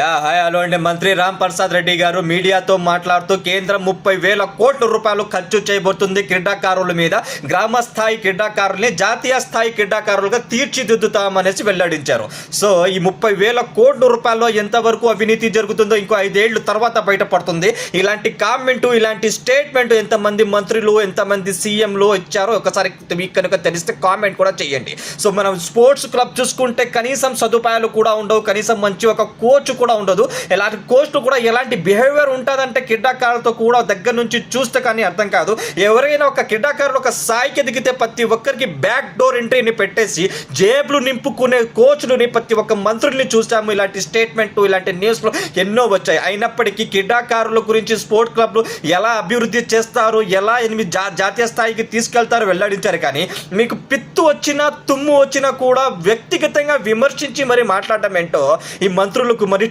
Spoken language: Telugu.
హాయ్ హలో అండి. మంత్రి రామ్ ప్రసాద్ రెడ్డి గారు మీడియాతో మాట్లాడుతూ కేంద్రం 30,000 కోట్ల రూపాయలు ఖర్చు చేయబోతుంది క్రీడాకారుల మీద, గ్రామ స్థాయి క్రీడాకారుల్ని జాతీయ స్థాయి క్రీడాకారులుగా తీర్చిదిద్దుతామనేసి వెల్లడించారు. సో ఈ 30,000 కోట్ల రూపాయల్లో ఎంతవరకు అవినీతి జరుగుతుందో ఇంకో 5 ఏళ్ళు తర్వాత బయటపడుతుంది. ఇలాంటి కామెంటు, ఇలాంటి స్టేట్మెంట్ ఎంతమంది మంత్రులు, ఎంతమంది సీఎంలు ఇచ్చారో ఒకసారి మీకు కనుక తెలిస్తే కామెంట్ కూడా చేయండి. సో మనం స్పోర్ట్స్ క్లబ్ చూసుకుంటే కనీసం సదుపాయాలు కూడా ఉండవు, కనీసం మంచి ఒక కోచ్ కూడా ఉండదు. ఎలాంటి కోచ్ కూడా ఎలాంటి బిహేవియర్ ఉంటుందంటే క్రీడాకారులతో కూడా దగ్గర నుంచి చూస్తే కానీ అర్థం కాదు. ఎవరైనా ఒక క్రీడాకారులు ఒక స్థాయికి ఎదిగితే ప్రతి ఒక్కరికి బ్యాక్ డోర్ ఎంట్రీని పెట్టేసి జేబులు నింపుకునే కోచ్లుని ప్రతి ఒక్క మంత్రుల్ని చూసాము. ఇలాంటి స్టేట్మెంట్, ఇలాంటి న్యూస్లు ఎన్నో వచ్చాయి. అయినప్పటికీ క్రీడాకారుల గురించి స్పోర్ట్స్ క్లబ్లు ఎలా అభివృద్ధి చేస్తారు, ఎలా జాతీయ స్థాయికి తీసుకెళ్తారో వెల్లడించారు. కానీ మీకు పిత్తు వచ్చినా, తుమ్ము వచ్చినా కూడా వ్యక్తిగతంగా విమర్శించి మరి మాట్లాడడం ఏంటో ఈ మంత్రులకు మరి